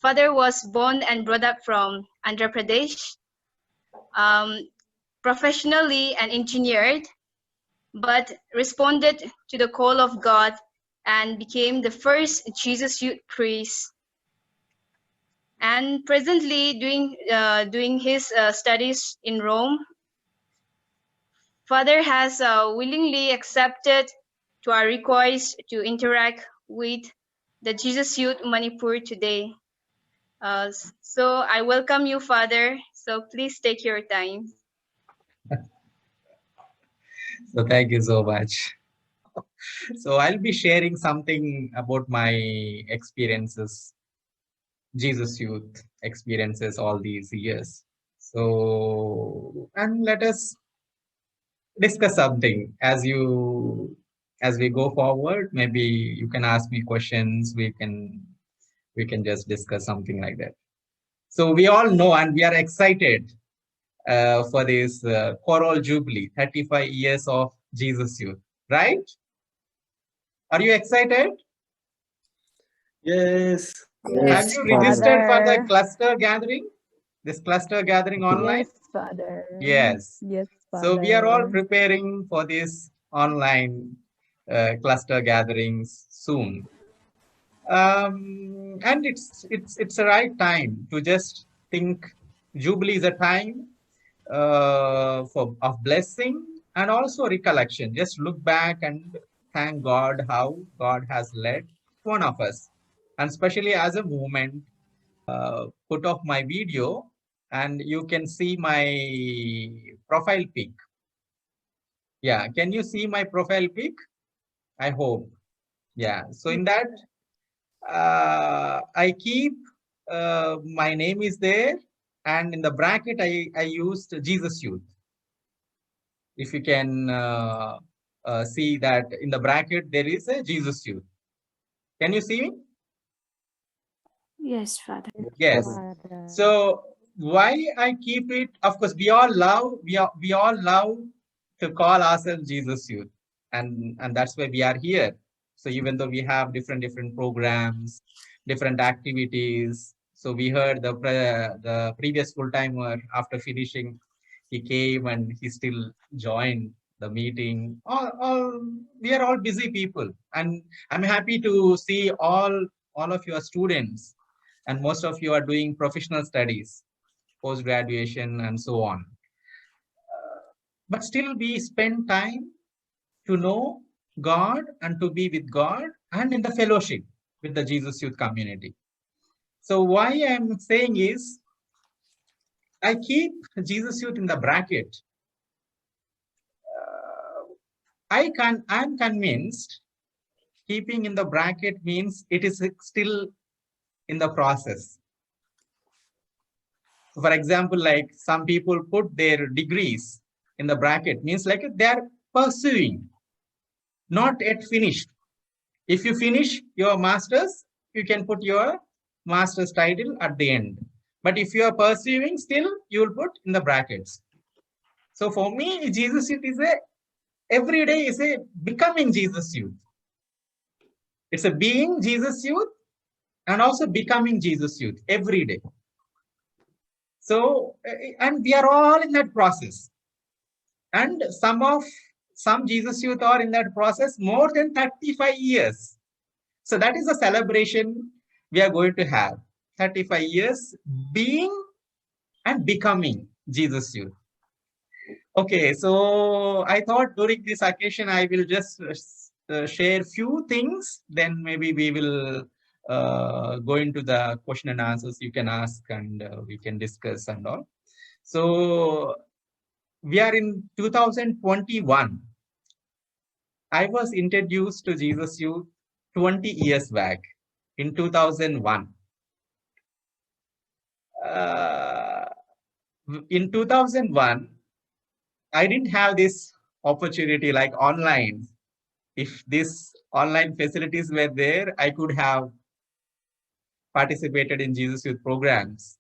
Father was born and brought up from Andhra Pradesh, um, professionally and engineered, but responded to the call of God and became the first Jesus Youth priest. And presently doing his studies in Rome, Father has willingly accepted to our request to interact with the Jesus Youth Manipur today. So I welcome you, Father. So please take your time. So thank you so much. So I'll be sharing something about my experiences, Jesus Youth experiences all these years. So, and let us discuss something as we go forward. Maybe you can ask me questions. We can just discuss something like that. So we all know and we are excited for this Choral Jubilee, 35 years of Jesus Youth, right? Are you excited? Yes. Have Yes, you registered for the Father. cluster gathering? This cluster gathering online? Yes, Father. Yes. Yes, So we are all Father. preparing for this online cluster gatherings soon. And it's the right time to just think Jubilee is a time of blessing and also recollection. Just look back and thank God how God has led one of us, and especially as a movement. Put off my video, and you can see my profile pic. Yeah, can you see my profile pic? I hope. Yeah. So in that, I keep my name is there, and in the bracket I used Jesus Youth. If you can see that in the bracket there is a Jesus Youth. Can you see me? Yes, Father. Yes. Father. So why I keep it? Of course, we all love to call ourselves Jesus Youth, and that's why we are here. So even though we have different programs, different activities, so we heard the previous full timer after finishing, he came and he still joined the meeting. All we are all busy people, and I'm happy to see all of your students, and most of you are doing professional studies, post graduation, and so on. But still, we spend time to know God and to be with God and in the fellowship with the Jesus Youth community. So why I'm saying is, I keep Jesus Youth in the bracket. I'm convinced keeping in the bracket means it is still in the process. So for example, like some people put their degrees in the bracket, means like they are pursuing, not yet finished. If you finish your master's, you can put your master's title at the end. But if you are pursuing still, you will put in the brackets. So for me, Jesus Youth is every day is a becoming Jesus Youth. It's a being Jesus Youth and also becoming Jesus Youth every day. So, and we are all in that process. And some Jesus Youth are in that process more than 35 years. So that is a celebration we are going to have. 35 years being and becoming Jesus Youth. Okay, so I thought during this occasion I will just share few things. Then maybe we will go into the question and answers you can ask, and we can discuss and all. So we are in 2021. I was introduced to Jesus Youth 20 years back in 2001. In 2001, I didn't have this opportunity like online. If these online facilities were there, I could have participated in Jesus Youth programs.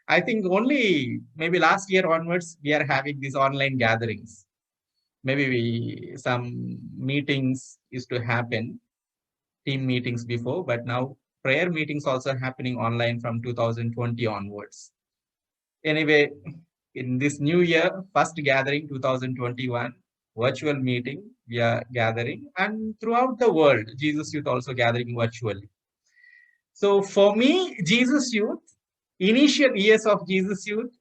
I think only maybe last year onwards, we are having these online gatherings. Maybe some meetings used to happen, team meetings before, but now prayer meetings also happening online from 2020 onwards. Anyway, in this new year, first gathering 2021, virtual meeting, we are gathering, and throughout the world, Jesus Youth also gathering virtually. So for me, Jesus Youth, initial years of Jesus Youth,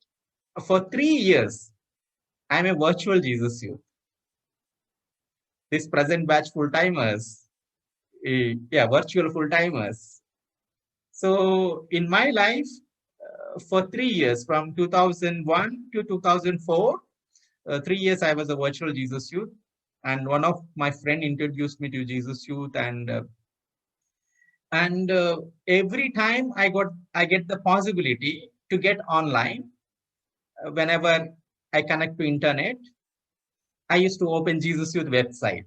for 3 years, I'm a virtual Jesus Youth. This present batch full-timers, yeah, virtual full-timers. So in my life, for 3 years, from 2001 to 2004, 3 years I was a virtual Jesus Youth, and one of my friend introduced me to Jesus Youth, and every time I get the possibility to get online, whenever I connect to internet, I used to open Jesus Youth website.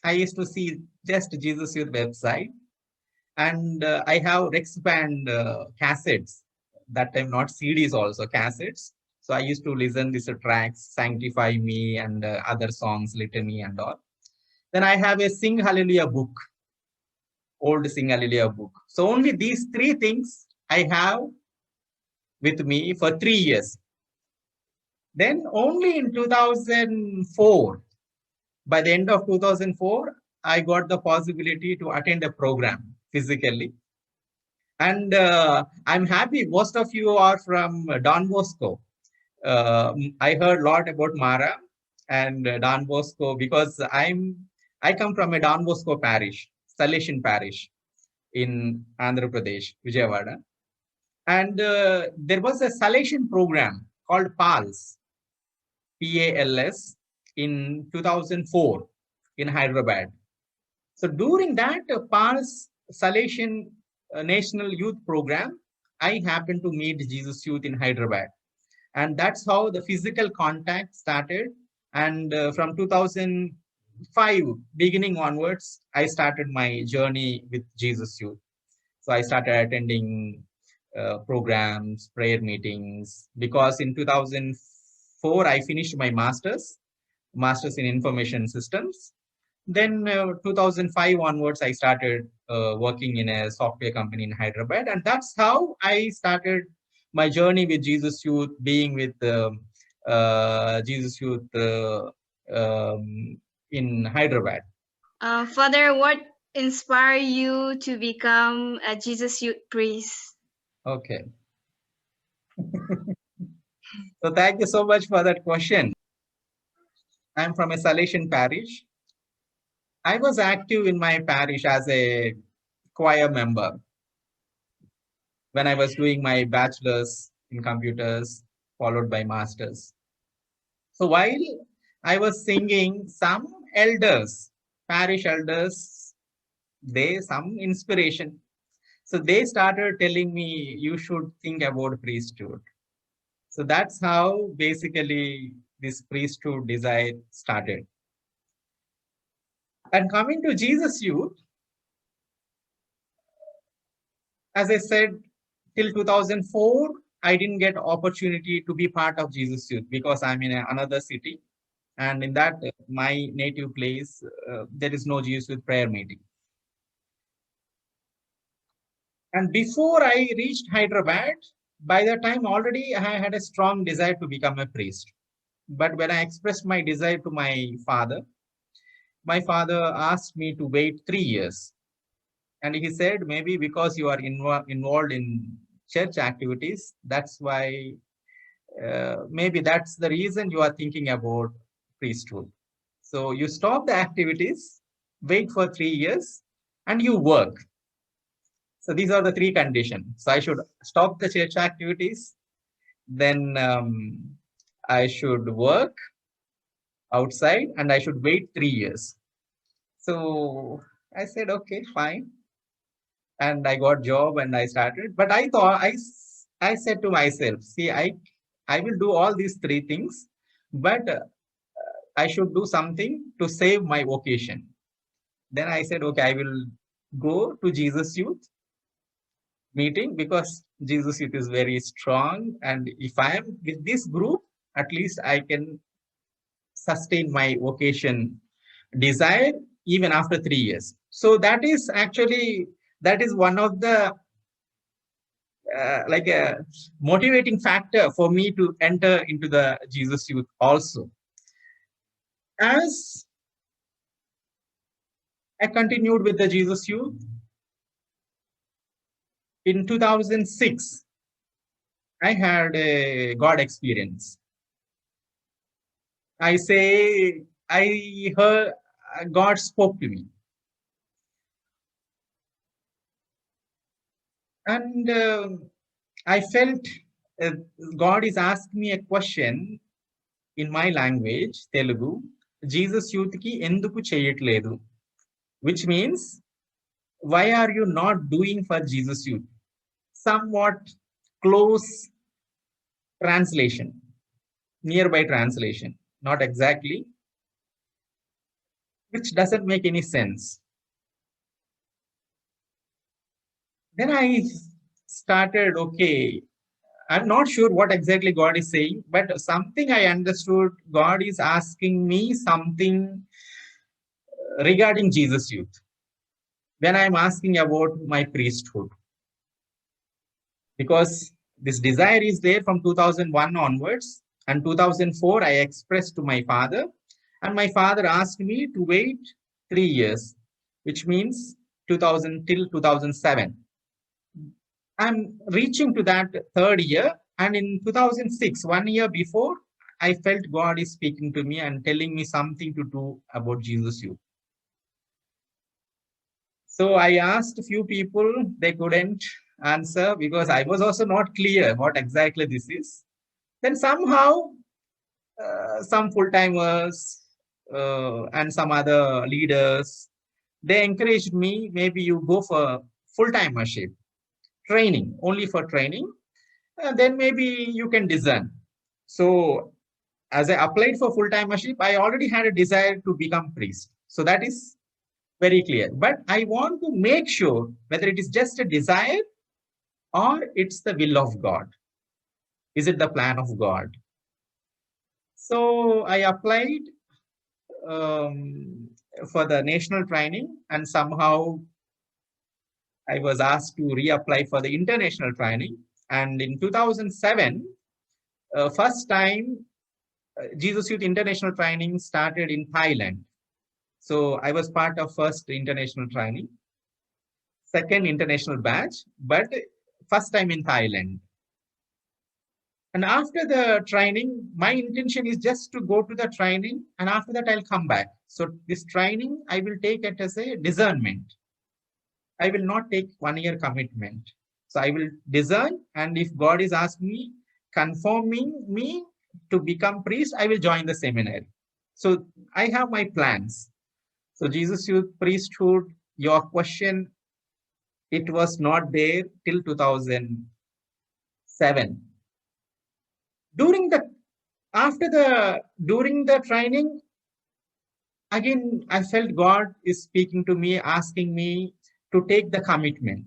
I used to see just Jesus Youth website, and I have Rexband cassettes. That time not CDs, also cassettes. So I used to listen these tracks, Sanctify Me and other songs, Litany and all. Then I have a Sing Hallelujah book, old Sing Hallelujah book. So only these three things I have with me for 3 years. Then only in 2004, by the end of 2004, I got the possibility to attend a program physically. And I'm happy most of you are from Don Bosco. I heard a lot about Mara and Don Bosco because I come from a Don Bosco parish, Salesian parish in Andhra Pradesh, Vijayawada. And there was a Salesian program called PALS, PALS, in 2004 in Hyderabad. So during that PALS Salesian National Youth Program, I happened to meet Jesus Youth in Hyderabad. And that's how the physical contact started. And from 2005 beginning onwards, I started my journey with Jesus Youth. So I started attending programs, prayer meetings, because in 2004, I finished my master's in information systems. Then 2005 onwards, I started working in a software company in Hyderabad. And that's how I started my journey with Jesus Youth, being with Jesus Youth in Hyderabad. Father, what inspired you to become a Jesus Youth priest? Okay. So thank you so much for that question. I'm from a Salesian parish. I was active in my parish as a choir member when I was doing my bachelor's in computers, followed by master's. So while I was singing, some elders, parish elders, some inspiration. So they started telling me, you should think about priesthood. So that's how basically this priesthood desire started. And coming to Jesus Youth, as I said, till 2004, I didn't get opportunity to be part of Jesus Youth because I'm in another city. And in that, my native place, there is no Jesus Youth prayer meeting. And before I reached Hyderabad, by that time already I had a strong desire to become a priest. But when I expressed my desire to my father asked me to wait 3 years. And he said, maybe because you are involved in church activities, that's why, maybe that's the reason you are thinking about priesthood. So you stop the activities, wait for 3 years, and you work. So these are the three conditions. So I should stop the church activities, then I should work outside, and I should wait 3 years. So I said, okay, fine. And I got job and I started. But I thought, I said to myself, see, I will do all these three things, but I should do something to save my vocation. Then I said, okay, I will go to Jesus Youth meeting because Jesus Youth is very strong. And if I am with this group, at least I can sustain my vocation desire even after 3 years. So that is actually that is one of the like a motivating factor for me to enter into the Jesus Youth also. As I continued with the Jesus Youth, in 2006, I had a God experience. I say, I heard God spoke to me. And I felt uh, God is asking me a question in my language, Telugu, Jesus Youth ki enduku cheyatledu, which means, why are you not doing for Jesus Youth? Somewhat close translation, nearby translation, not exactly, which doesn't make any sense. Then I started, okay, I'm not sure what exactly God is saying, but something I understood, God is asking me something regarding Jesus Youth. When I'm asking about my priesthood, because this desire is there from 2001 onwards, and 2004 I expressed to my father, and my father asked me to wait 3 years, which means 2000 till 2007. I'm reaching to that third year, and in 2006, 1 year before, I felt God is speaking to me and telling me something to do about Jesus Youth. So I asked a few people, they couldn't answer because I was also not clear what exactly this is. Then somehow, some full-timers and some other leaders, they encouraged me, maybe you go for full-timership, training, only for training, and then maybe you can discern. So as I applied for full-timership, I already had a desire to become priest. So that is very clear. But I want to make sure whether it is just a desire or it's the will of God. Is it the plan of God? So I applied um, for the national training, and somehow I was asked to reapply for the international training. And in 2007, first time Jesus Youth International Training started in Thailand. So I was part of first international training, second international batch, but first time in Thailand. And after the training, my intention is just to go to the training, and after that I'll come back. So this training, I will take it as a discernment. I will not take 1 year commitment. So I will discern, and if God is asking me, confirming me to become priest, I will join the seminary. So I have my plans. So Jesus Youth priesthood, your question, it was not there till 2007. During the during the training, again I felt God is speaking to me, asking me to take the commitment.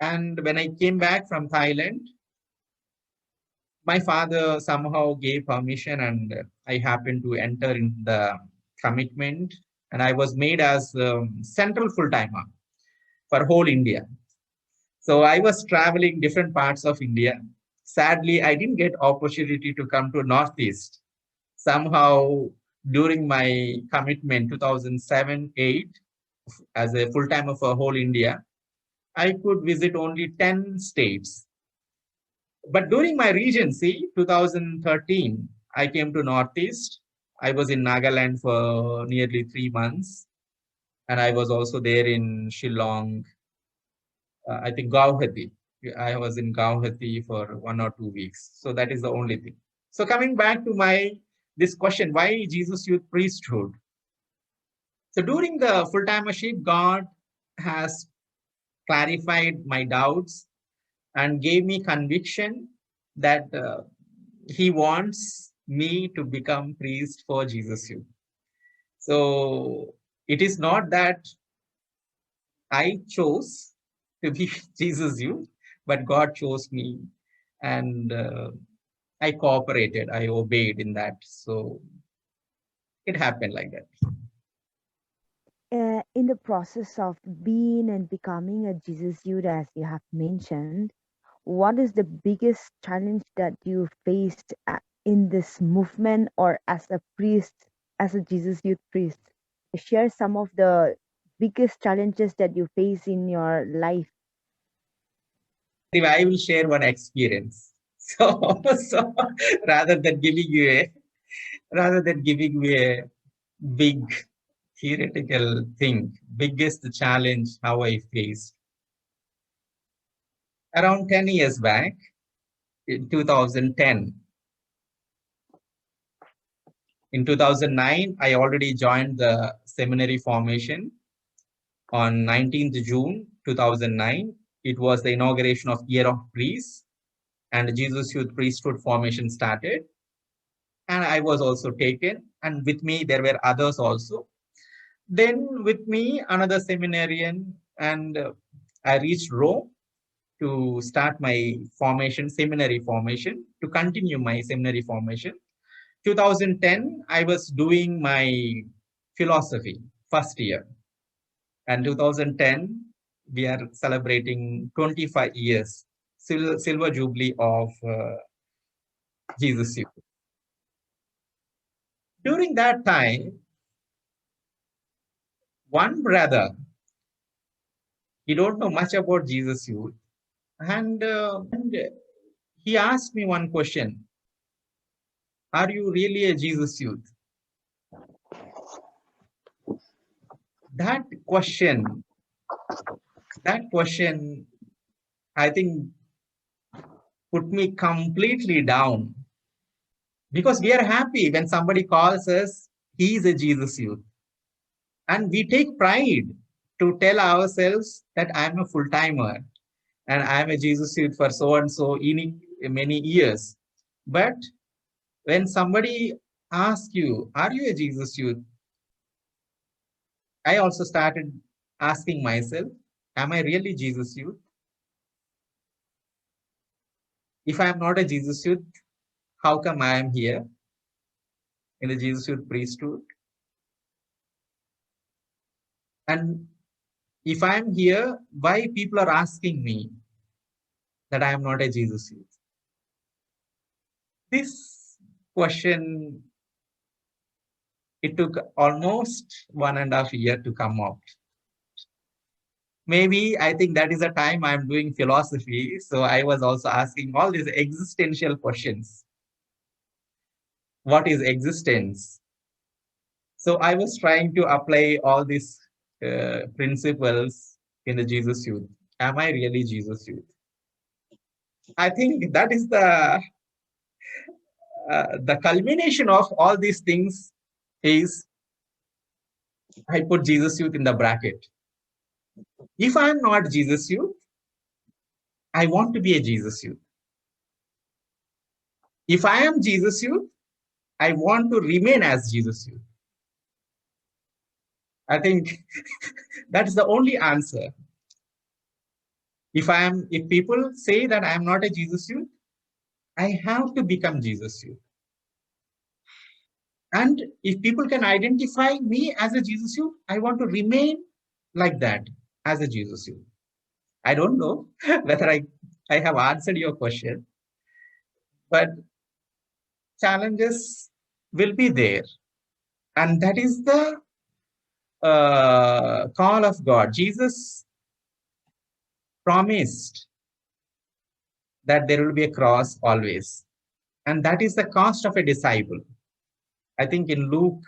And when I came back from Thailand, my father somehow gave permission, and I happened to enter in the commitment, and I was made as central full-timer for whole India. So I was traveling different parts of India. Sadly, I didn't get opportunity to come to Northeast. Somehow during my commitment 2007-8 as a full-timer for whole India, I could visit only 10 states. But during my regency, 2013, I came to Northeast. I was in Nagaland for nearly 3 months. And I was also there in Shillong, I think Gauhati. I was in Gauhati for 1 or 2 weeks. So that is the only thing. So coming back to this question, why Jesus Youth Priesthood? So during the full-timership, God has clarified my doubts and gave me conviction that he wants me to become priest for Jesus Youth. So it is not that I chose to be Jesus Youth, but God chose me, and I cooperated, I obeyed in that. So it happened like that. in the process of being and becoming a Jesus youth, as you have mentioned, what is the biggest challenge that you faced in this movement or as a priest, as a Jesus youth priest? Share some of the biggest challenges that you face in your life. I will share one experience. So rather than giving you a big theoretical thing, biggest challenge how I faced. Around 10 years back, in 2010, in 2009, I already joined the seminary formation on 19th June 2009. It was the inauguration of Year of Priests, and the Jesus Youth Priesthood formation started. And I was also taken, and with me there were others also. Then with me another seminarian, and I reached Rome to start my formation, seminary formation, to continue my seminary formation. 2010, I was doing my philosophy first year, and 2010 we are celebrating 25 years silver jubilee of Jesus Youth. During that time, one brother, he don't know much about Jesus Youth, and he asked me one question: "Are you really a Jesus Youth?" That question, I think, put me completely down, because we are happy when somebody calls us, he is a Jesus Youth. And we take pride to tell ourselves that I'm a full-timer and I'm a Jesus Youth for so and so many years. But when somebody asks you, are you a Jesus Youth? I also started asking myself, am I really Jesus Youth? If I'm not a Jesus Youth, how come I am here in the Jesus Youth priesthood? And if I'm here, why people are asking me that I am not a Jesus Youth? This question, it took almost 1.5 years to come out. Maybe I think that is the time I'm doing philosophy. So I was also asking all these existential questions. What is existence? So I was trying to apply all these principles in the Jesus Youth. Am I really Jesus Youth? I think that is the culmination of all these things is I put Jesus Youth in the bracket. If I'm not Jesus Youth, I want to be a Jesus Youth. If I am Jesus Youth, I want to remain as Jesus Youth. I think that is the only answer. If people say that I am not a Jesus Youth, I have to become Jesus Youth. And if people can identify me as a Jesus Youth, I want to remain like that as a Jesus Youth. I don't know whether I have answered your question, but challenges will be there. And that is the call of God. Jesus promised that there will be a cross always. And that is the cost of a disciple. I think in Luke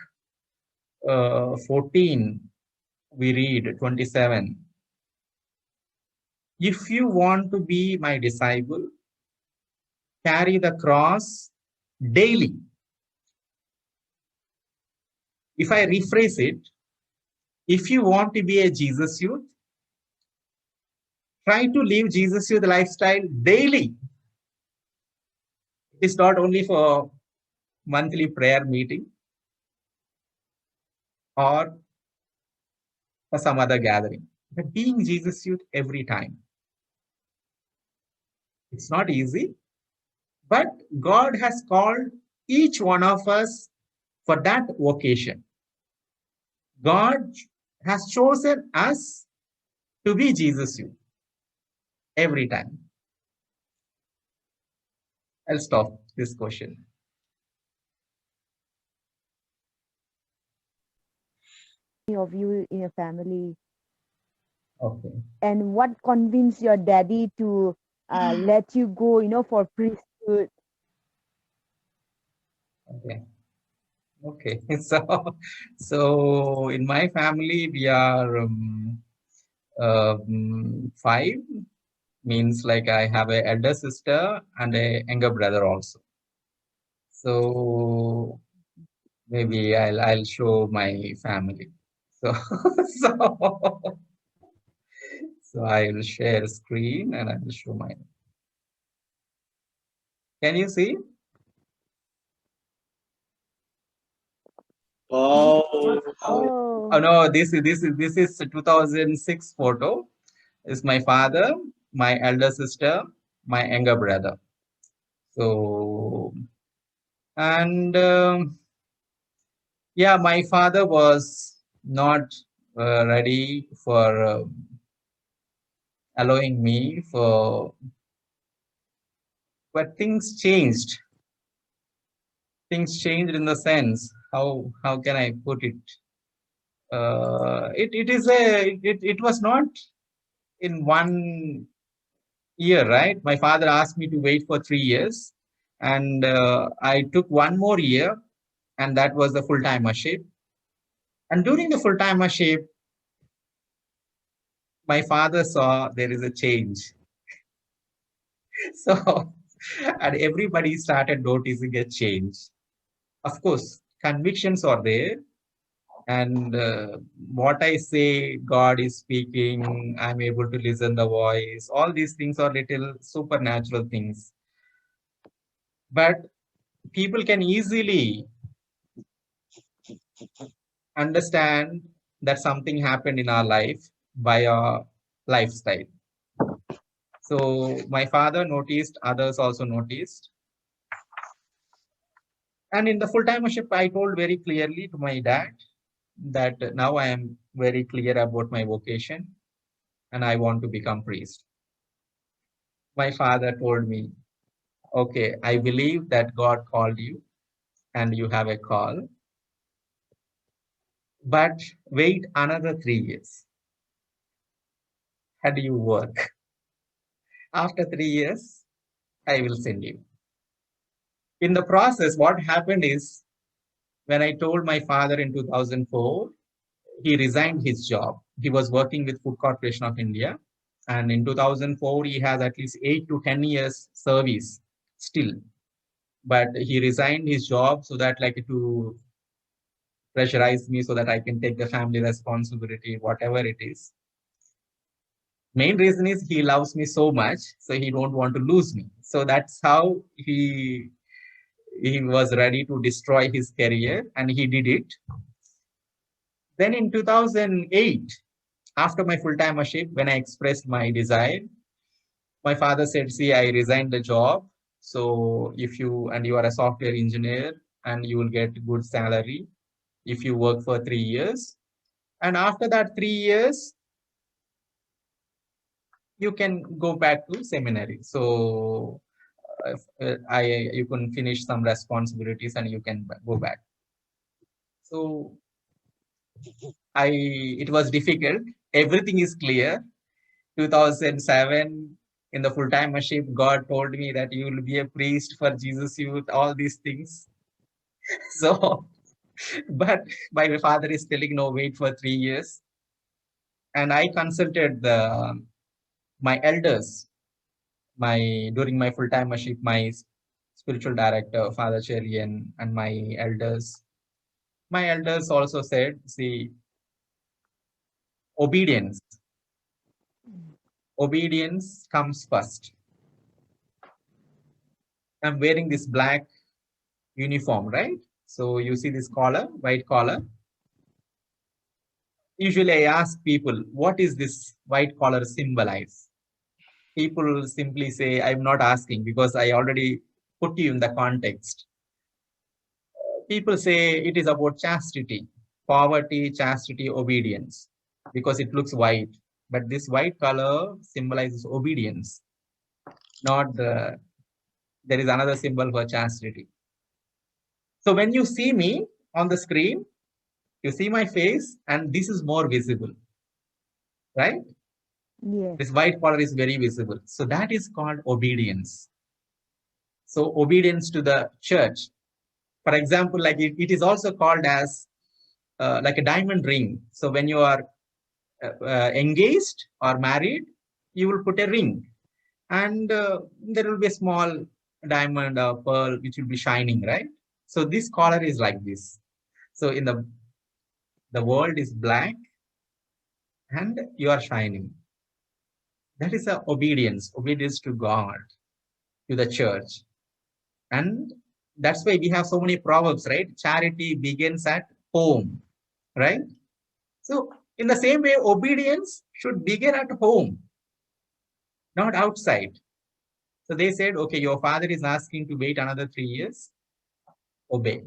14, we read 27. If you want to be my disciple, carry the cross daily. If I rephrase it, if you want to be a Jesus Youth, try to live Jesus Youth lifestyle daily. It's not only for monthly prayer meeting or for some other gathering, but being Jesus Youth every time. It's not easy, but God has called each one of us for that vocation. God has chosen us to be Jesus youth every time. I'll stop this question. Of you in your family, Okay. and what convinced your daddy to let you go, for priesthood? Okay. Okay. So in my family, we are five. Means like I have a elder sister and a younger brother also. So maybe I'll show my family. So so so I will share screen and I will show my. Can you see? Oh, Oh Oh, no, this is a 2006 photo. Is my father, my elder sister, my younger brother. So and yeah, my father was not ready for allowing me for, but things changed. Things changed in the sense, how can I put it? It was not in 1 year, right? My father asked me to wait for 3 years, and I took 1 more year, and that was the full timership. And during the full timership, my father saw there is a change. So, and everybody started noticing a change. Of course, convictions are there, and what I say, God is speaking. I'm able to listen the voice. All these things are little supernatural things, but people can easily understand that something happened in our life by our lifestyle. So my father noticed, others also noticed. And in the full timership, I told very clearly to my dad that now I am very clear about my vocation and I want to become priest. My father told me, okay, I believe that God called you and you have a call, but wait another 3 years and you work. After 3 years, I will send you. In the process, what happened is when I told my father in 2004, he resigned his job. He was working with Food Corporation of India. And in 2004, he has at least 8 to 10 years service still. But he resigned his job so that like to pressurize me so that I can take the family responsibility, whatever it is. Main reason is he loves me so much, so he don't want to lose me. So that's how he was ready to destroy his career, and he did it. Then in 2008, after my full timership, when I expressed my desire, my father said, see, I resigned the job. So if you are a software engineer and you will get good salary if you work for 3 years. And after that 3 years, you can go back to seminary. So you can finish some responsibilities and you can go back. So it was difficult. Everything is clear. 2007, in the full timership, God told me that you will be a priest for Jesus Youth, all these things. So, but my father is telling no, wait for 3 years. And I consulted my elders, during my full timership, my spiritual director, Father Cherian, and my elders. My elders also said, see, obedience. Obedience comes first. I'm wearing this black uniform, right? So you see this collar, white collar. Usually I ask people, what is this white collar symbolize? People simply say, I'm not asking because I already put you in the context. People say it is about chastity, poverty, chastity, obedience. because it looks white. But this white color symbolizes obedience, not the, there is another symbol for chastity. So when you see me on the screen, you see my face, and this is more visible, right? Yes. This white color is very visible. So that is called obedience. So obedience to the church. For example, like it is also called as like a diamond ring. So when you are engaged or married, you will put a ring, and there will be a small diamond or pearl which will be shining, right? So this collar is like this. So in the world is black and you are shining. That is a obedience to God, to the church. And that's why we have so many proverbs, right? Charity begins at home, right? So in the same way, obedience should begin at home, not outside. So they said, okay, your father is asking to wait another 3 years, obey.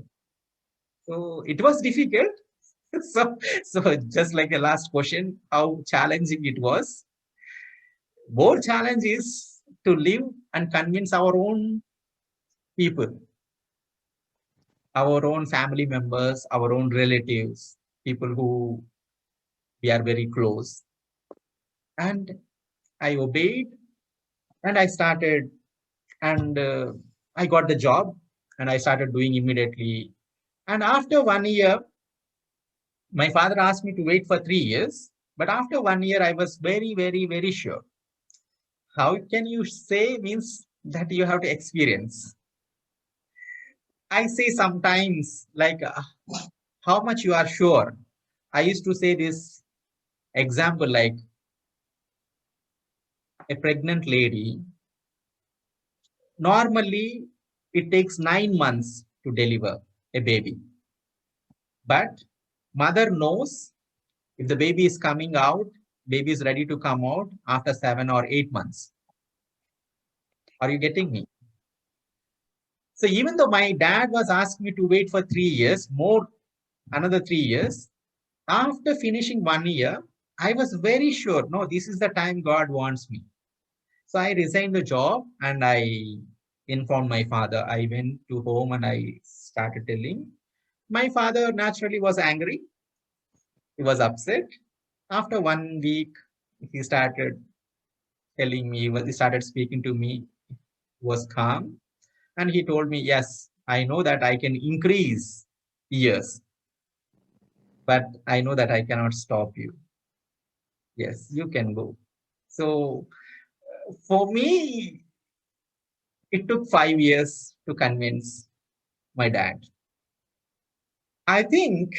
So it was difficult. So just like the last question, how challenging it was. More challenge is to live and convince our own people, our own family members, our own relatives, people who we are very close. And I obeyed, and I started, and I got the job, and I started doing immediately. And after 1 year, my father asked me to wait for 3 years, but after 1 year, I was very, very, very sure. How can you say means that you have to experience? I say sometimes like how much you are sure. I used to say this example like a pregnant lady. Normally, it takes 9 months to deliver a baby, but mother knows if the baby is coming out, baby is ready to come out after 7 or 8 months. Are you getting me? So even though my dad was asking me to wait for 3 years, more another 3 years, after finishing 1 year, I was very sure, no, this is the time God wants me. So I resigned the job and I informed my father. I went to home and I started telling. My father naturally was angry. He was upset. After 1 week, he started telling me, he started speaking to me, was calm. And he told me, yes, I know that I can increase years, but I know that I cannot stop you. Yes, you can go. So for me, it took 5 years to convince my dad. I think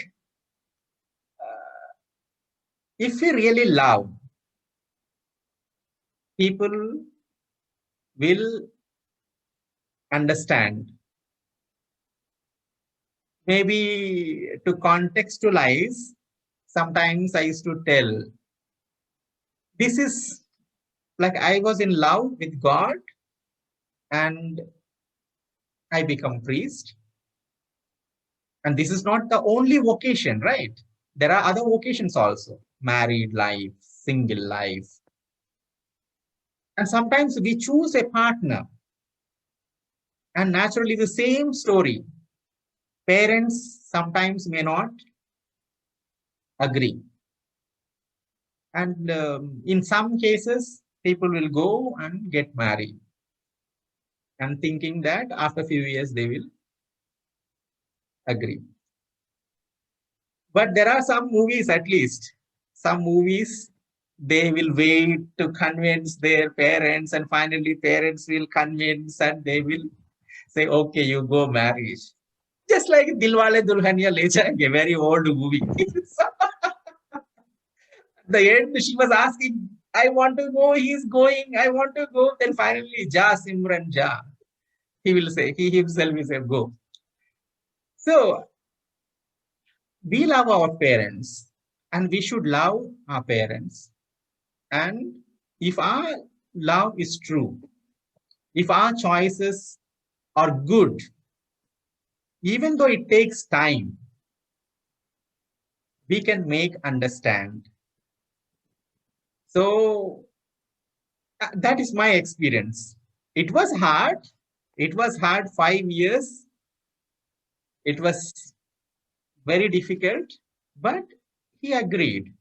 if we really love, people will understand. Maybe to contextualize, sometimes I used to tell, this is like I was in love with God and I become priest. And this is not the only vocation, right? There are other vocations also, married life, single life. And sometimes we choose a partner. And naturally, the same story. Parents sometimes may not agree. And in some cases, people will go and get married and thinking that after a few years, they will agree. But there are some movies, at least, some movies, they will wait to convince their parents, and finally parents will convince and they will say, okay, you go marry. Just like Dilwale Dulhania Le Jayenge, very old movie. The end, she was asking, I want to go, he's going, I want to go. Then finally, Ja Simran Ja. He will say, he himself will say, go. So we love our parents and we should love our parents. And if our love is true, if our choices are good, even though it takes time, we can make understand. So that is my experience. It was hard. It was hard 5 years. It was very difficult, but he agreed.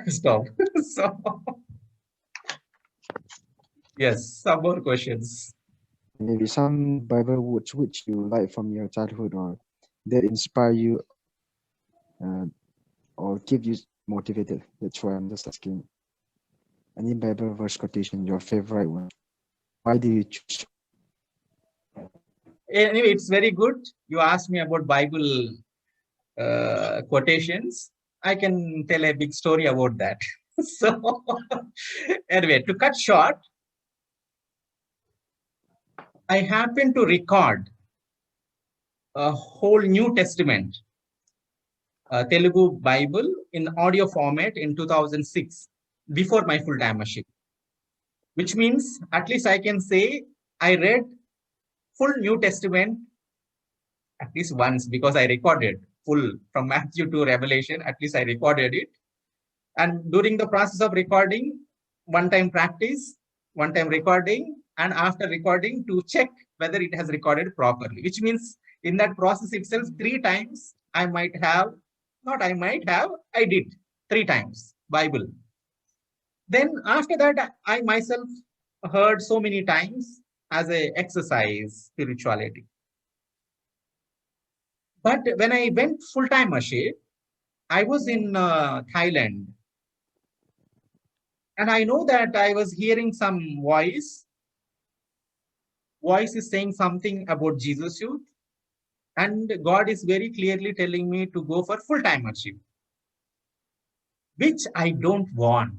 Stop. So, yes, some more questions. Maybe some Bible words which you like from your childhood or that inspire you uh, or keep you motivated. That's why I'm just asking. Any Bible verse quotation, your favorite one? Why do you choose? Anyway, it's very good. You asked me about Bible quotations. I can tell a big story about that. So, anyway, to cut short, I happened to record a whole New Testament, Telugu Bible in audio format in 2006, before my full-timership, which means at least I can say I read full New Testament at least once because I recorded full from Matthew to Revelation. At least I recorded it. And during the process of recording, one time practice, one time recording, and after recording to check whether it has recorded properly, which means in that process itself, 3 times I might have, not I might have, I did 3 times Bible. Then after that, I myself heard so many times as a exercise spirituality. But when I went full-timership, I was in Thailand. And I know that I was hearing some voice. Voice is saying something about Jesus Youth. And God is very clearly telling me to go for full-timership, which I don't want.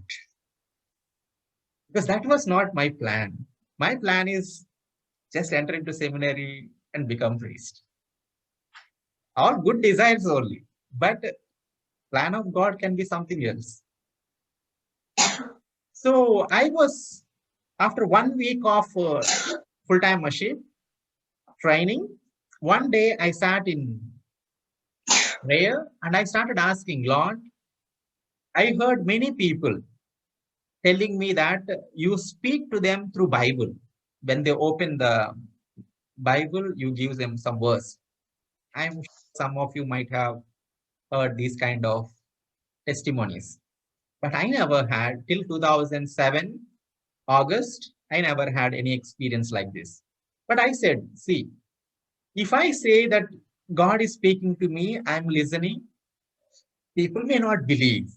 Because that was not my plan. My plan is just enter into seminary and become priest. All good desires only. But plan of God can be something else. So I was, after 1 week of full-timership training, one day I sat in prayer and I started asking, Lord, I heard many people telling me that you speak to them through Bible. When they open the Bible, you give them some verse. I'm sure some of you might have heard these kind of testimonies. But I never had, till 2007, August, I never had any experience like this. But I said, see, if I say that God is speaking to me, I'm listening, people may not believe.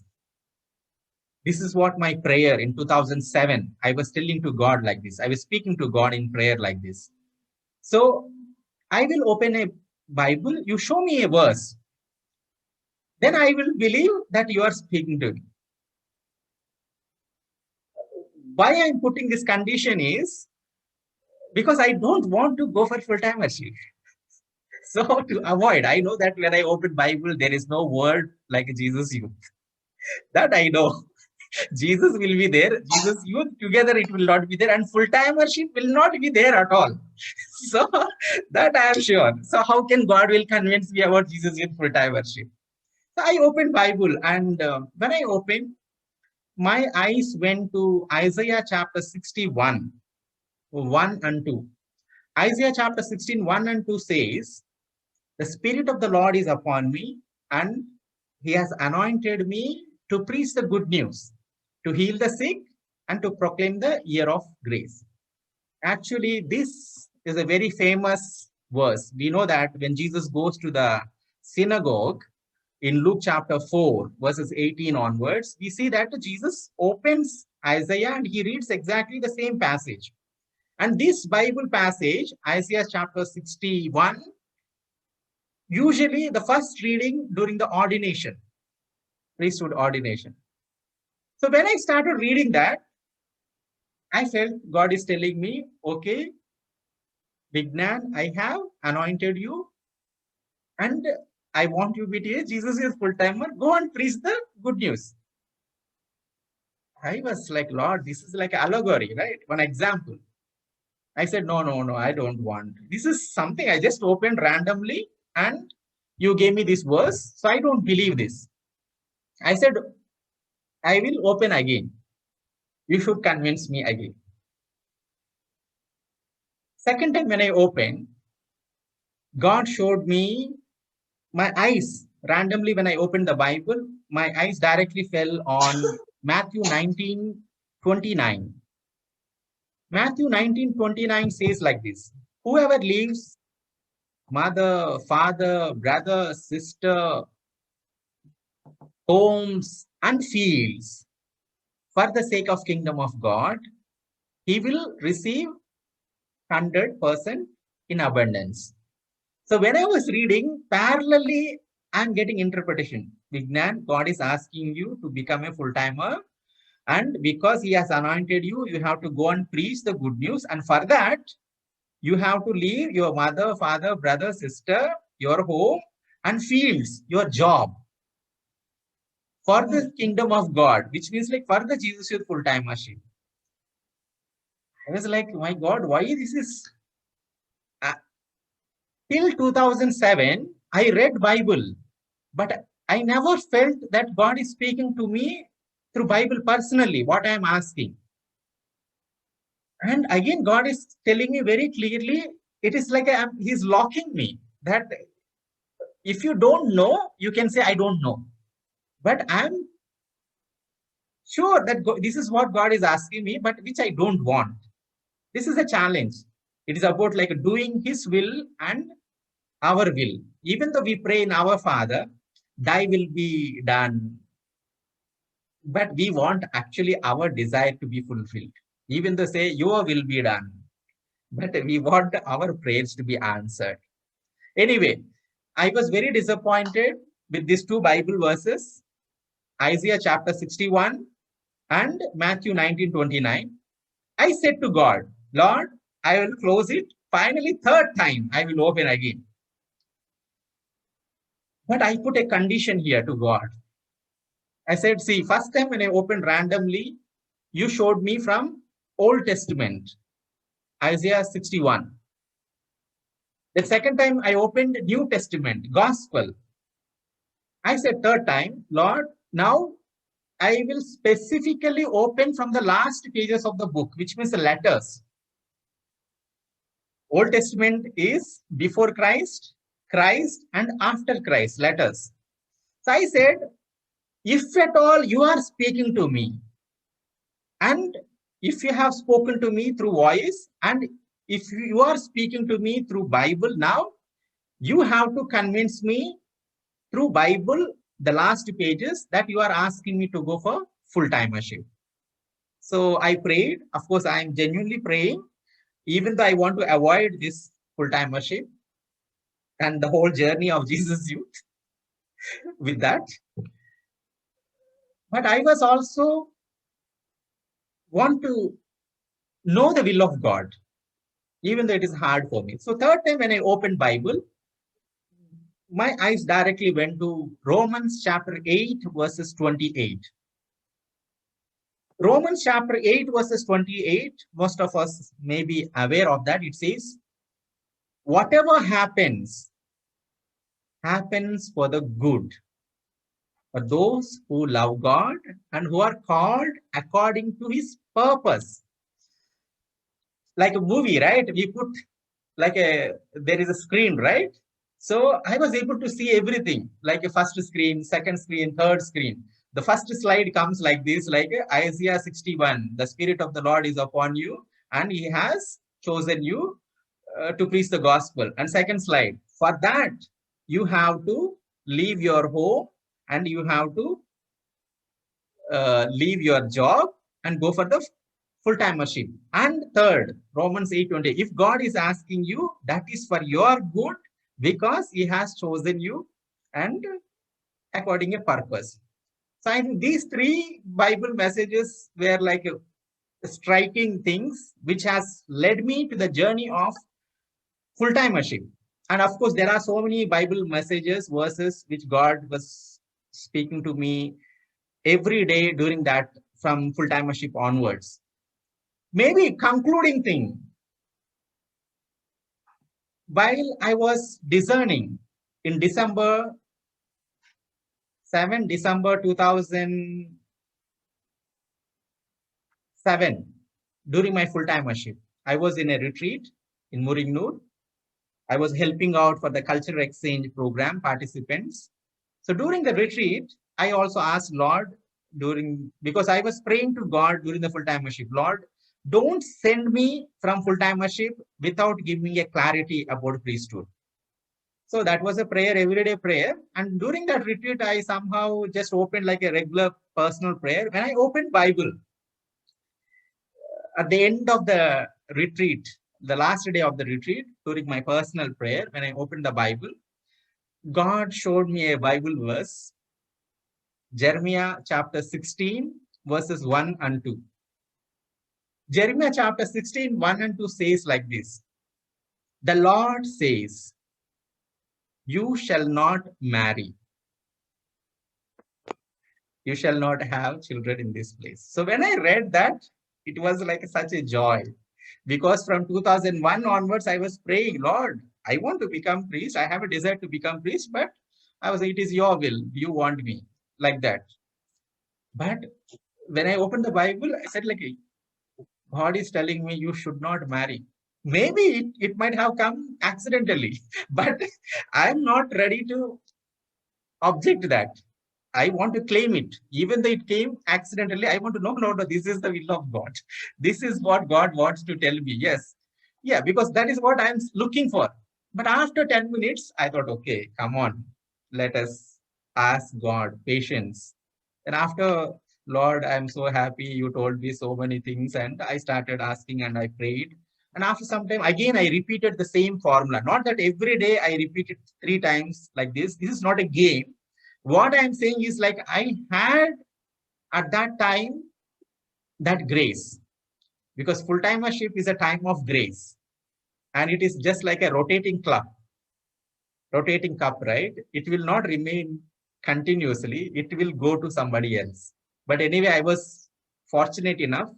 This is what my prayer in 2007, I was telling to God like this. I was speaking to God in prayer like this. So I will open a Bible, you show me a verse. Then I will believe that you are speaking to me. Why I'm putting this condition is because I don't want to go for full-timership. So to avoid, I know that when I open Bible, there is no word like Jesus Youth. That I know. Jesus will be there. Jesus Youth together it will not be there, and full-timership will not be there at all. So that I am sure. So how can God will convince me about Jesus Youth full-timership? So I opened Bible, and when I opened, my eyes went to Isaiah chapter 61, 1 and 2. Isaiah chapter 16, 1 and 2 says, the Spirit of the Lord is upon me, and He has anointed me to preach the good news, to heal the sick, and to proclaim the year of grace. Actually, this is a very famous verse. We know that when Jesus goes to the synagogue in Luke chapter 4, verses 18 onwards, we see that Jesus opens Isaiah and he reads exactly the same passage. And this Bible passage, Isaiah chapter 61, usually the first reading during the ordination, priesthood ordination. So when I started reading that, I felt God is telling me, okay, Vignan, I have anointed you and I want you to be here. Jesus is full-timer. Go and preach the good news. I was like, Lord, this is like allegory, right? One example. I said, no, I don't want. This is something I just opened randomly and you gave me this verse. So I don't believe this. I said, I will open again. You should convince me again. Second time when I opened, God showed me my eyes. Randomly, when I opened the Bible, my eyes directly fell on Matthew 19:29. Matthew 19:29 says like this: whoever leaves mother, father, brother, sister, homes, and fields for the sake of kingdom of God, he will receive 100% in abundance. So when I was reading, parallelly, I'm getting interpretation. Vignan, God is asking you to become a full-timer. And because he has anointed you, you have to go and preach the good news. And for that, you have to leave your mother, father, brother, sister, your home, and fields, your job, for the kingdom of God, which means like for the Jesus Youth full-timership. I was like, my God, why this is... till 2007, I read Bible, but I never felt that God is speaking to me through Bible personally, what I am asking. And again, God is telling me very clearly, it is like he's locking me, that if you don't know, you can say, I don't know. But I'm sure that this is what God is asking me, but which I don't want. This is a challenge. It is about like doing his will and our will. Even though we pray in our Father, thy will be done. But we want actually our desire to be fulfilled. Even though say your will be done, but we want our prayers to be answered. Anyway, I was very disappointed with these two Bible verses, Isaiah chapter 61 and Matthew 19:29. I said to God, Lord, I will close it. Finally, third time, I will open again. But I put a condition here to God. I said, see, first time when I opened randomly, you showed me from Old Testament, Isaiah 61. The second time I opened New Testament, Gospel. I said third time, Lord, now I will specifically open from the last pages of the book, which means the letters. Old Testament is before Christ, Christ, and after Christ, letters. So I said, if at all you are speaking to me, and if you have spoken to me through voice, and if you are speaking to me through Bible now, you have to convince me through Bible, the last pages, that you are asking me to go for full-timership. So I prayed. Of course, I am genuinely praying, even though I want to avoid this full-timership and the whole journey of Jesus Youth with that. But I was also want to know the will of God, even though it is hard for me. So third time when I opened Bible, my eyes directly went to Romans chapter 8, verses 28. Romans chapter 8, verses 28, most of us may be aware of that. It says, whatever happens, happens for the good, for those who love God and who are called according to his purpose. Like a movie, right? We put like there is a screen, right? So I was able to see everything, like a first screen, second screen, third screen. The first slide comes like this, like Isaiah 61. The Spirit of the Lord is upon you, and he has chosen you to preach the gospel. And second slide, for that, you have to leave your home and you have to leave your job and go for the full-timership. And third, Romans 8:20. If God is asking you, that is for your good, because he has chosen you and according a purpose. So I think these three Bible messages were like striking things which has led me to the journey of full-timership. And of course, there are so many Bible messages, verses which God was speaking to me every day during that, from full-timership onwards. Maybe concluding thing, while I was discerning in December 2000, 2007, during my full-time worship, I was in a retreat in Muringnur. I was helping out for the cultural exchange program participants. So during the retreat, I also asked Lord because I was praying to God during the full-time worship, Lord, don't send me from full-time worship without giving me a clarity about priesthood. So that was a prayer, everyday prayer. And during that retreat, I somehow just opened like a regular personal prayer. When I opened Bible, at the end of the retreat, the last day of the retreat, during my personal prayer, when I opened the Bible, God showed me a Bible verse, Jeremiah chapter 16, verses 1 and 2. Jeremiah chapter 16, 1 and 2 says like this. The Lord says, you shall not marry. You shall not have children in this place. So when I read that, it was like such a joy. Because from 2001 onwards, I was praying, Lord, I want to become priest. I have a desire to become priest, but it is your will. You want me like that. But when I opened the Bible, I said like, God is telling me you should not marry. Maybe it might have come accidentally, but I'm not ready to object to that. I want to claim it. Even though it came accidentally, I want to know, no, this is the will of God. This is what God wants to tell me. Yes. Yeah, because that is what I'm looking for. But after 10 minutes, I thought, okay, come on, let us ask God patience. And after, Lord, I'm so happy you told me so many things. And I started asking and I prayed. And after some time, again, I repeated the same formula. Not that every day I repeat it 3 times like this. This is not a game. What I'm saying is like I had at that time that grace, because full-time worship is a time of grace. And it is just like a rotating cup, right? It will not remain continuously. It will go to somebody else. But anyway, I was fortunate enough.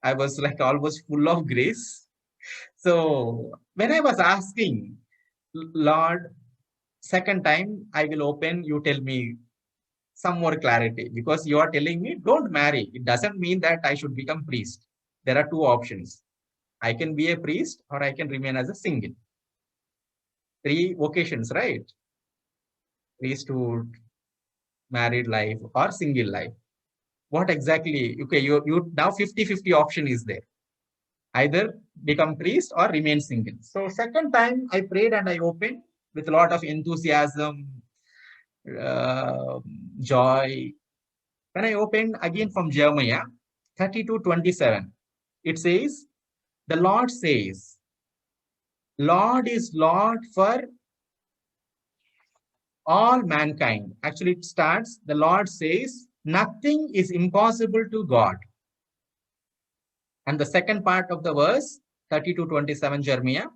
I was like almost full of grace. So when I was asking, Lord, second time I will open, you tell me some more clarity, because you are telling me don't marry. It doesn't mean that I should become priest. There are 2 options. I can be a priest or I can remain as a single. 3 vocations, right? Priesthood, married life, or single life. What exactly? Okay, you now 50-50 option is there. Either become priest or remain single. So second time I prayed and I opened with a lot of enthusiasm, joy. When I opened again from Jeremiah 32:27, it says, the Lord says, Lord is Lord for all mankind. Actually, it starts, the Lord says, nothing is impossible to God. And the second part of the verse, 32:27 Jeremiah,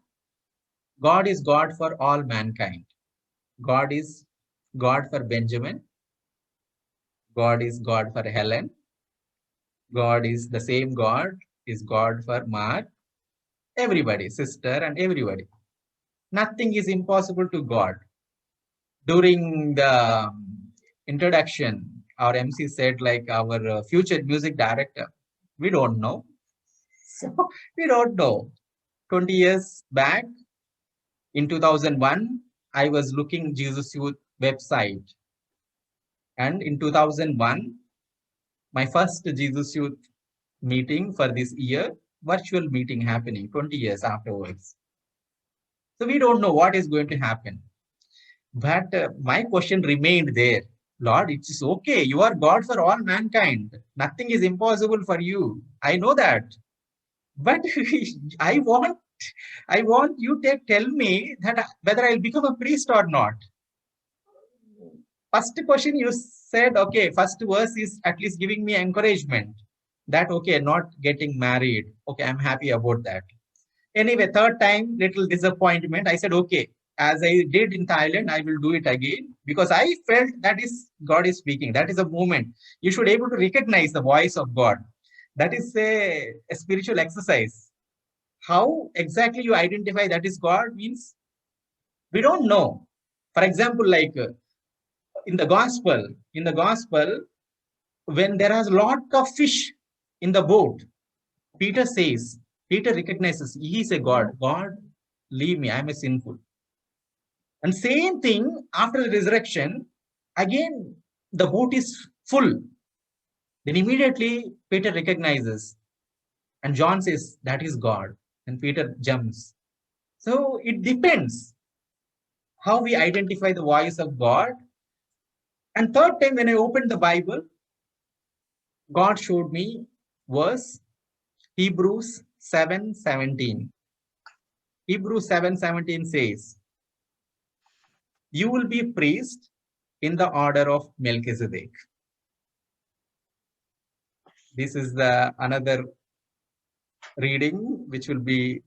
God is God for all mankind. God is God for Benjamin. God is God for Helen. God is the same God, is God for Mark. Everybody, sister and everybody. Nothing is impossible to God. During the introduction, our MC said like our future music director, we don't know. So we don't know. 20 years back, in 2001, I was looking Jesus Youth website. And in 2001, my first Jesus Youth meeting for this year, virtual meeting happening 20 years afterwards. So we don't know what is going to happen. But my question remained there. Lord, it is okay. You are God for all mankind. Nothing is impossible for you. I know that. But I want you to tell me that whether I'll become a priest or not. First question you said, okay, first verse is at least giving me encouragement that, okay, not getting married. Okay, I'm happy about that. Anyway, third time, little disappointment. I said, okay, as I did in Thailand, I will do it again, because I felt that is God is speaking. That is a moment. You should be able to recognize the voice of God. That is a spiritual exercise. How exactly you identify that is God means we don't know. For example, like in the gospel, when there is a lot of fish, in the boat, Peter says, Peter recognizes he is a God. God, leave me, I'm a sinful. And same thing after the resurrection, again, the boat is full. Then immediately Peter recognizes, and John says, that is God. And Peter jumps. So it depends how we identify the voice of God. And third time when I opened the Bible, God showed me verse Hebrews 7:17. Hebrews 7:17 says, you will be priest in the order of Melchizedek. This is the another reading which will be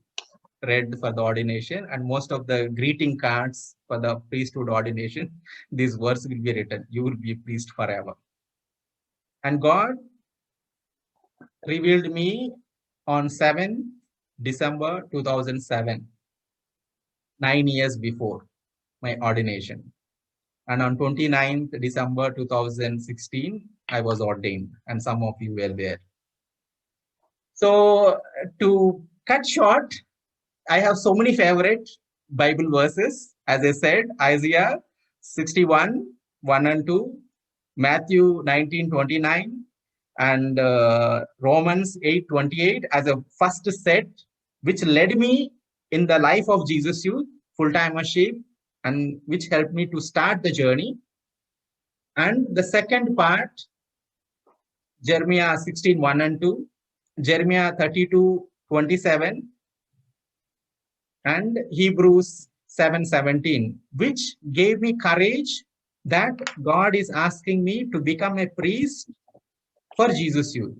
read for the ordination, and most of the greeting cards for the priesthood ordination, these words will be written, you will be a priest forever. And God revealed me on 7th December 2007, 9 years before my ordination. And on 29th December 2016, I was ordained, and some of you were there. So to cut short, I have so many favorite Bible verses. As I said, Isaiah 61, 1 and 2, Matthew 19:29, and Romans 8:28 as a first set, which led me in the life of Jesus Youth, full-timership, and which helped me to start the journey. And the second part, Jeremiah 16:1 and 2, Jeremiah 32:27, and Hebrews 7:17, which gave me courage that God is asking me to become a priest for Jesus Youth.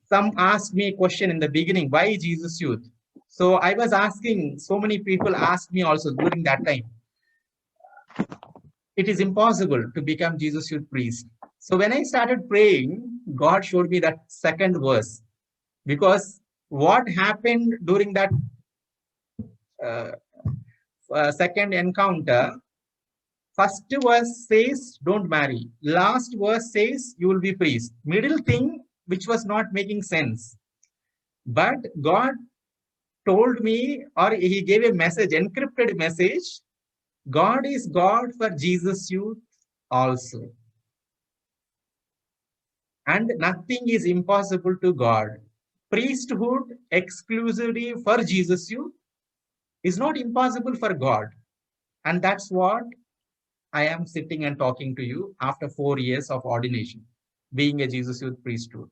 Some asked me a question in the beginning, why Jesus Youth? So I was asking, so many people asked me also during that time, it is impossible to become Jesus Youth priest. So when I started praying, God showed me that second verse, because what happened during that second encounter, first verse says, don't marry. Last verse says, you will be priest. Middle thing, which was not making sense. But God told me, or he gave a message, encrypted message, God is God for Jesus Youth also. And nothing is impossible to God. Priesthood exclusively for Jesus Youth is not impossible for God. And that's what I am sitting and talking to you after 4 years of ordination, being a Jesus Youth priesthood.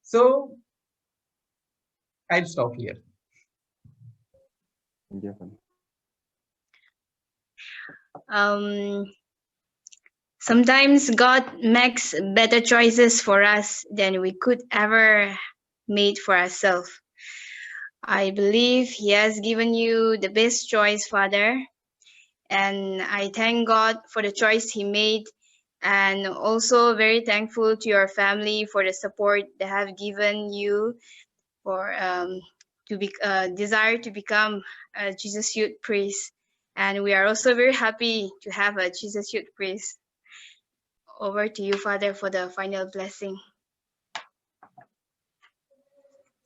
So I'll stop here. Thank you, Father. Sometimes God makes better choices for us than we could ever made for ourselves. I believe He has given you the best choice, Father, and I thank God for the choice He made, and also very thankful to your family for the support they have given you for to be desire to become a Jesus Youth priest. And we are also very happy to have a Jesus Youth priest. Over to you, Father, for the final blessing.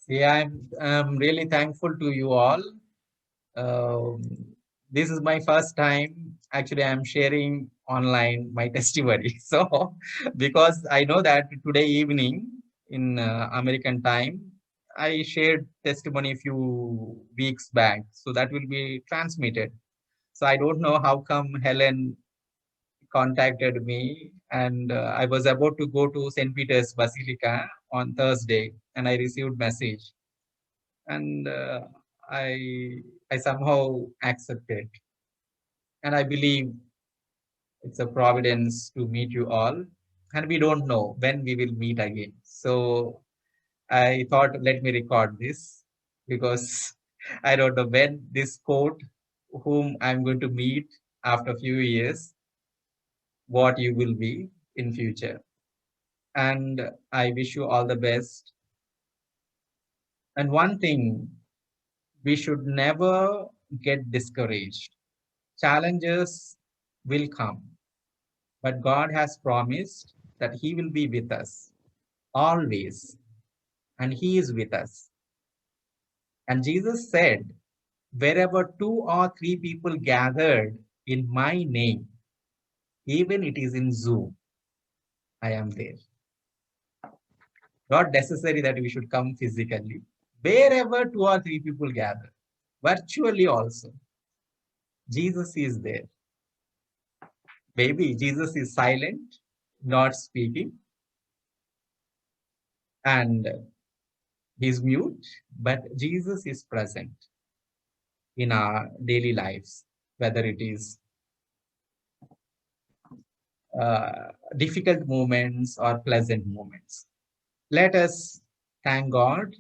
Yeah, I'm really thankful to you all. This is my first time. Actually, I'm sharing online my testimony. So, because I know that today evening in American time, I shared testimony a few weeks back. So that will be transmitted. So I don't know how come Helen contacted me, and I was about to go to St. Peter's Basilica on Thursday, and I received message, and I somehow accepted, and I believe it's a providence to meet you all, and we don't know when we will meet again. So I thought, let me record this, because I don't know when this court, whom I'm going to meet after a few years, what you will be in future. And I wish you all the best. And one thing, we should never get discouraged. Challenges will come, but God has promised that He will be with us always. and he is with us. And Jesus said, wherever 2 or 3 people gathered in my name, even it is in Zoom, I am there. Not necessary that we should come physically. Wherever 2 or 3 people gather, virtually also, Jesus is there. Maybe Jesus is silent, not speaking, and he's mute, but Jesus is present in our daily lives, whether it is difficult moments or pleasant moments. Let us thank God.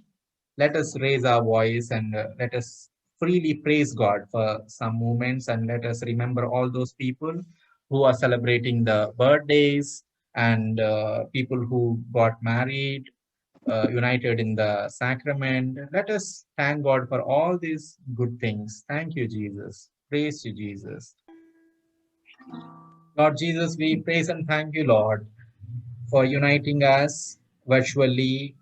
Let us raise our voice and let us freely praise God for some moments, and let us remember all those people who are celebrating the birthdays and people who got married, united in the sacrament. Let us thank God for all these good things. Thank you, Jesus. Praise you, Jesus. Lord Jesus, we praise and thank you, Lord, for uniting us virtually.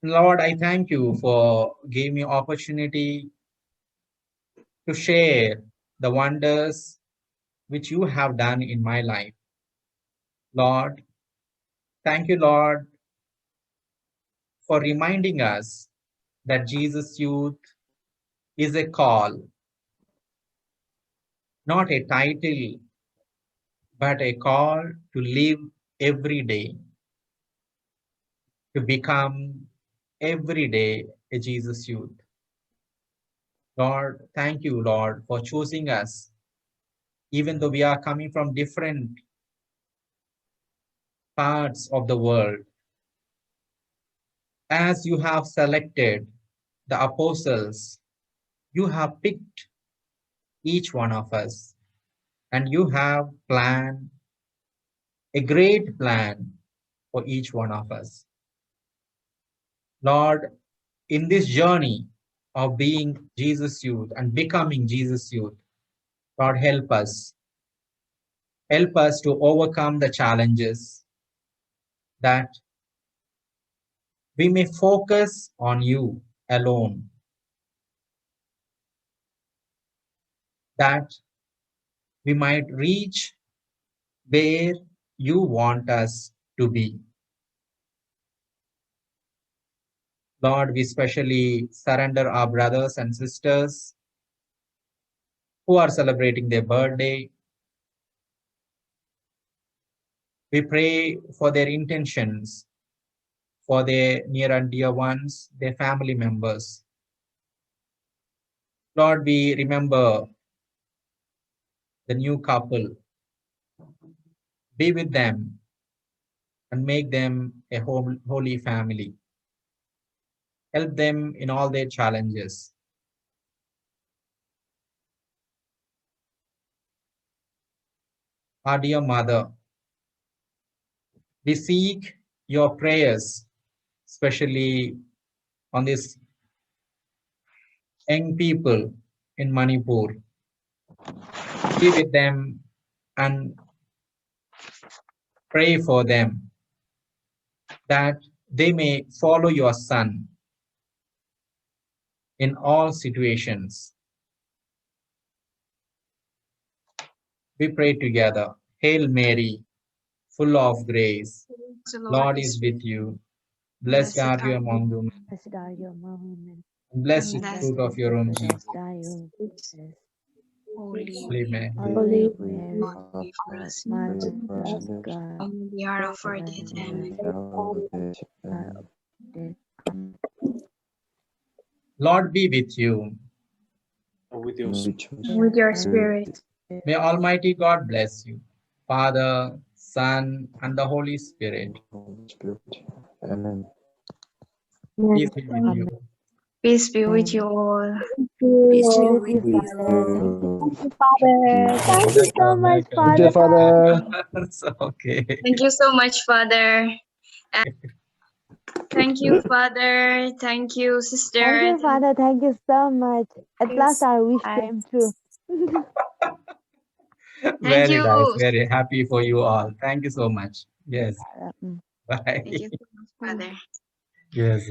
Lord, I thank you for giving me opportunity to share the wonders which you have done in my life. Lord, thank you, Lord, for reminding us that Jesus Youth is a call, not a title, but a call to live every day, to become every day a Jesus Youth. Lord, thank you, Lord, for choosing us, even though we are coming from different parts of the world. As you have selected the apostles, you have picked each one of us, and you have planned a great plan for each one of us. Lord, in this journey of being Jesus Youth and becoming Jesus Youth, Lord, help us. Help us to overcome the challenges, that we may focus on you alone, that we might reach where you want us to be. Lord, we especially surrender our brothers and sisters who are celebrating their birthday. We pray for their intentions, for their near and dear ones, their family members. Lord, we remember the new couple. Be with them and make them a holy family. Help them in all their challenges. Our dear Mother, we seek your prayers, especially on these young people in Manipur. Be with them and pray for them, that they may follow your Son in all situations. We pray together. Hail Mary, full of grace, The Lord is with you. Blessed Blessed are you are among women, Blessed are you among women, and blessed is and the blessed fruit of your womb, fruit of Jesus. thy womb, Jesus. Holy Holy Mary, Holy Lord, Mary, pray for us Mother sinners, of God, on the hour of our pray death. for Amen. us our death. Amen. Lord be with you. with your With your Spirit. spirit. May Almighty God bless you, Father, Son, and the Holy Spirit. Holy Spirit. Amen. Peace be with Amen. you. Peace be with you all. Peace be with With you, you. Father. Thank Thank you so much, Thank you, Father. Father. It's okay. Thank you so much, Father. And thank you, Father. Thank you, sister. Thank you, Father. Thank you so much. At last, Yes. our wish I- came true. Very nice. you. Very happy for you all. Thank you so much. Yes. Mm. Bye. Thank you so much, Father. Yes.